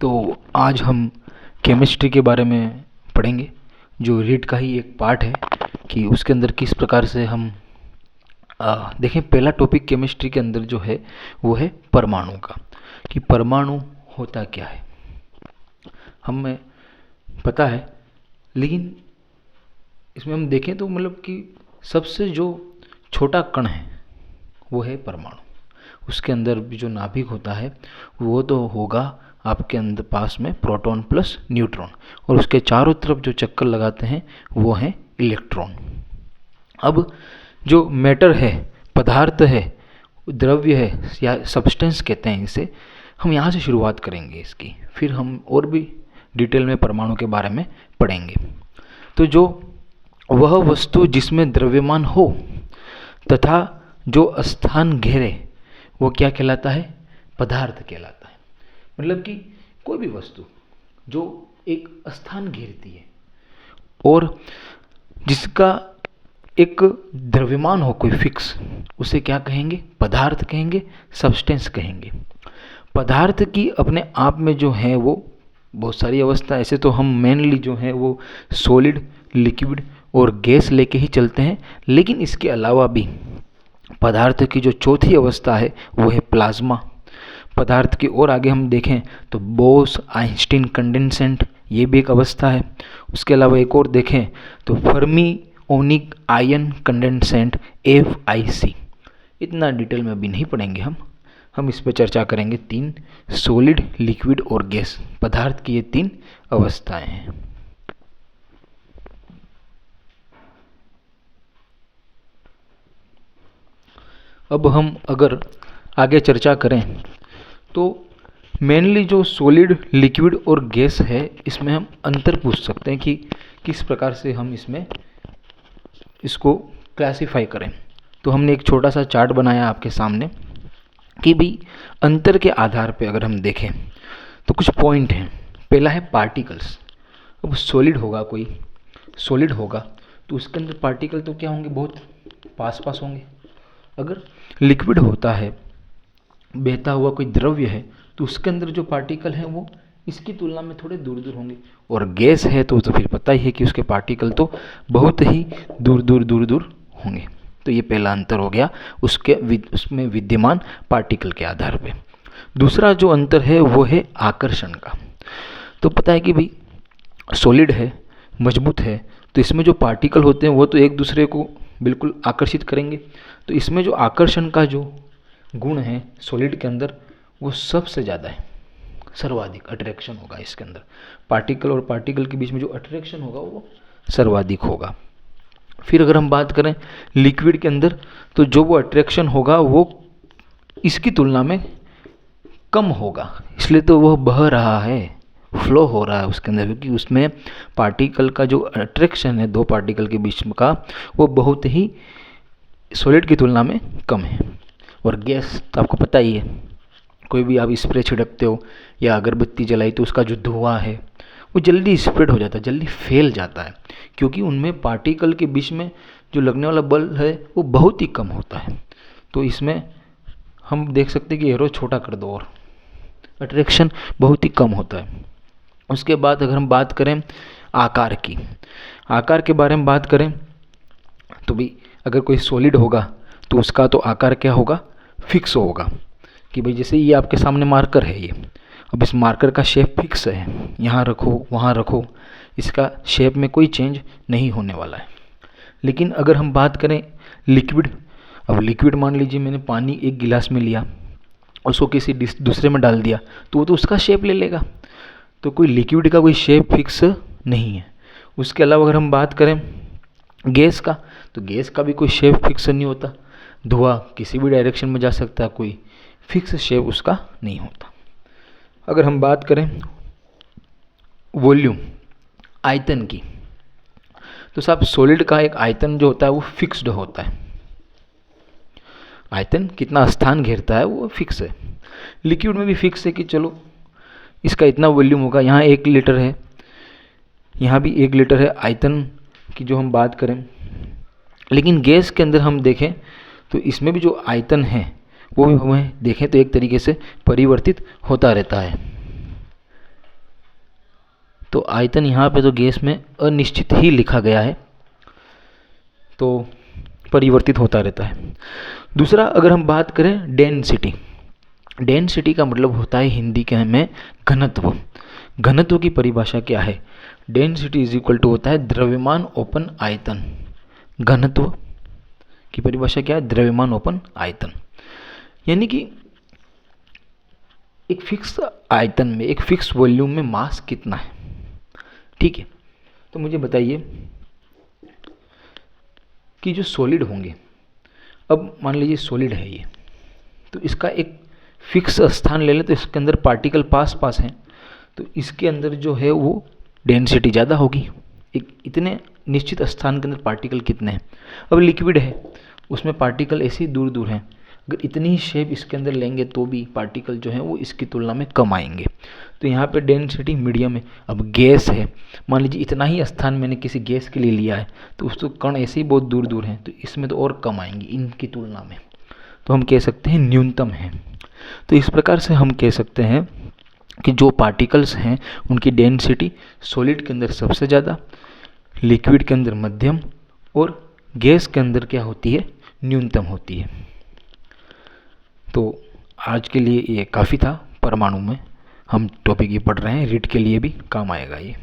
तो आज हम केमिस्ट्री के बारे में पढ़ेंगे, जो रीड का ही एक पार्ट है कि उसके अंदर किस प्रकार से हम देखें। पहला टॉपिक केमिस्ट्री के अंदर जो है वो है परमाणु का, कि परमाणु होता क्या है हमें पता है, लेकिन इसमें हम देखें तो मतलब कि सबसे जो छोटा कण है वो है परमाणु। उसके अंदर भी जो नाभिक होता है वो तो होगा आपके अंदर पास में प्रोटॉन प्लस न्यूट्रॉन, और उसके चारों तरफ जो चक्कर लगाते हैं वो हैं इलेक्ट्रॉन। अब जो मैटर है, पदार्थ है, द्रव्य है या सब्सटेंस कहते हैं इसे, हम यहाँ से शुरुआत करेंगे इसकी, फिर हम और भी डिटेल में परमाणु के बारे में पढ़ेंगे। तो जो वह वस्तु जिसमें द्रव्यमान हो तथा जो स्थान घेरे वो क्या कहलाता है? पदार्थ कहलाता है। मतलब कि कोई भी वस्तु जो एक स्थान घेरती है और जिसका एक द्रव्यमान हो कोई फिक्स, उसे क्या कहेंगे? पदार्थ कहेंगे, सब्सटेंस कहेंगे। पदार्थ की अपने आप में जो है वो बहुत सारी अवस्था, ऐसे तो हम मेनली जो है वो सॉलिड, लिक्विड और गैस लेके ही चलते हैं, लेकिन इसके अलावा भी पदार्थ की जो चौथी अवस्था है वो है प्लाज्मा। पदार्थ की और आगे हम देखें तो बोस आइंस्टीन कंडेंसेंट, ये भी एक अवस्था है। उसके अलावा एक और देखें तो फर्मिओनिक आयन कंडेंसेंट FIC। इतना डिटेल में अभी नहीं पढ़ेंगे हम इस पर चर्चा करेंगे। 3 सॉलिड, लिक्विड और गैस, पदार्थ की ये 3 अवस्थाएं हैं। अब हम अगर आगे चर्चा करें तो मेनली जो सॉलिड, लिक्विड और गैस है, इसमें हम अंतर पूछ सकते हैं कि किस प्रकार से हम इसको क्लासिफाई करें। तो हमने एक छोटा सा चार्ट बनाया आपके सामने कि भाई अंतर के आधार पे अगर हम देखें तो कुछ पॉइंट हैं। पहला है पार्टिकल्स। अब सॉलिड होगा, कोई सॉलिड होगा तो उसके अंदर पार्टिकल तो क्या होंगे? बहुत पास पास होंगे। अगर लिक्विड होता है, बहता हुआ कोई द्रव्य है, तो उसके अंदर जो पार्टिकल हैं वो इसकी तुलना में थोड़े दूर दूर होंगे। और गैस है तो फिर पता ही है कि उसके पार्टिकल तो बहुत ही दूर दूर होंगे। तो ये पहला अंतर हो गया उसमें विद्यमान पार्टिकल के आधार पे। दूसरा जो अंतर है वो है आकर्षण का। तो पता है कि भाई सॉलिड है, मजबूत है, तो इसमें जो पार्टिकल होते हैं वो तो एक दूसरे को बिल्कुल आकर्षित करेंगे। तो इसमें जो आकर्षण का जो गुण है सॉलिड के अंदर वो सबसे ज़्यादा है, सर्वाधिक अट्रैक्शन होगा इसके अंदर। पार्टिकल और पार्टिकल के बीच में जो अट्रैक्शन होगा वो सर्वाधिक होगा। फिर अगर हम बात करें लिक्विड के अंदर, तो जो वो अट्रैक्शन होगा वो इसकी तुलना में कम होगा, इसलिए तो वह बह रहा है, फ्लो हो रहा है उसके अंदर, क्योंकि उसमें पार्टिकल का जो अट्रैक्शन है 2 पार्टिकल के बीच में का, वो बहुत ही सॉलिड की तुलना में कम है। और गैस तो आपको पता ही है, कोई भी आप स्प्रे छिड़कते हो या अगरबत्ती जलाई तो उसका जो धुआं है वो जल्दी स्प्रेड हो जाता है, जल्दी फैल जाता है, क्योंकि उनमें पार्टिकल के बीच में जो लगने वाला बल है वो बहुत ही कम होता है। तो इसमें हम देख सकते हैं कि एरो छोटा कर दो और अट्रैक्शन बहुत ही कम होता है। उसके बाद अगर हम बात करें आकार की, आकार के बारे में बात करें तो भी अगर कोई सॉलिड होगा तो उसका तो आकार क्या होगा? फिक्स होगा। कि भाई जैसे ये आपके सामने मार्कर है, ये अब इस मार्कर का शेप फिक्स है, यहाँ रखो वहाँ रखो, इसका शेप में कोई चेंज नहीं होने वाला है। लेकिन अगर हम बात करें लिक्विड, अब लिक्विड मान लीजिए मैंने पानी एक गिलास में लिया, उसको किसी दूसरे में डाल दिया, तो वो तो उसका शेप ले लेगा। तो कोई लिक्विड का कोई शेप फिक्स नहीं है। उसके अलावा अगर हम बात करें गैस का, तो गैस का भी कोई शेप फिक्स नहीं होता। धुआं किसी भी डायरेक्शन में जा सकता है, कोई फिक्स शेप उसका नहीं होता। अगर हम बात करें वॉल्यूम, आयतन की, तो साहब सॉलिड का एक आयतन जो होता है वो फिक्स्ड होता है। आयतन कितना स्थान घेरता है वो फिक्स है। लिक्विड में भी फिक्स है कि चलो इसका इतना वॉल्यूम होगा, यहाँ 1 लीटर है, यहाँ भी 1 लीटर है आयतन की जो हम बात करें। लेकिन गैस के अंदर हम देखें तो इसमें भी जो आयतन है वो भी हमें देखें तो एक तरीके से परिवर्तित होता रहता है। तो आयतन यहाँ पे तो गैस में अनिश्चित ही लिखा गया है, तो परिवर्तित होता रहता है। दूसरा, अगर हम बात करें डेंसिटी, डेंसिटी का मतलब होता है हिंदी के में घनत्व। घनत्व की परिभाषा क्या है? डेंसिटी इज इक्वल टू होता है द्रव्यमान ओपन आयतन। घनत्व की परिभाषा क्या है? द्रव्यमान ओपन आयतन। यानी कि एक फिक्स आयतन में, एक फिक्स वॉल्यूम में मास कितना है, ठीक है। तो मुझे बताइए कि जो सॉलिड होंगे, अब मान लीजिए सॉलिड है ये, तो इसका एक फिक्स स्थान ले लें, तो इसके अंदर पार्टिकल पास पास हैं, तो इसके अंदर जो है वो डेंसिटी ज़्यादा होगी। एक इतने निश्चित स्थान के अंदर पार्टिकल कितने हैं। अब लिक्विड है, उसमें पार्टिकल ऐसे ही दूर दूर हैं, अगर इतनी ही शेप इसके अंदर लेंगे तो भी पार्टिकल जो है वो इसकी तुलना में कम आएंगे। तो यहाँ पे डेंसिटी मीडियम है। अब गैस है, मान लीजिए इतना ही स्थान मैंने किसी गैस के लिए लिया है, तो उसको कण ऐसे ही बहुत दूर दूर हैं, तो इसमें तो और कम आएंगी इनकी तुलना में, तो हम कह सकते हैं न्यूनतम है। तो इस प्रकार से हम कह सकते हैं कि जो पार्टिकल्स हैं उनकी डेंसिटी सॉलिड के अंदर सबसे ज़्यादा, लिक्विड के अंदर मध्यम और गैस के अंदर क्या होती है? न्यूनतम होती है। तो आज के लिए ये काफ़ी था। परमाणु में हम टॉपिक ये पढ़ रहे हैं, रीट के लिए भी काम आएगा ये।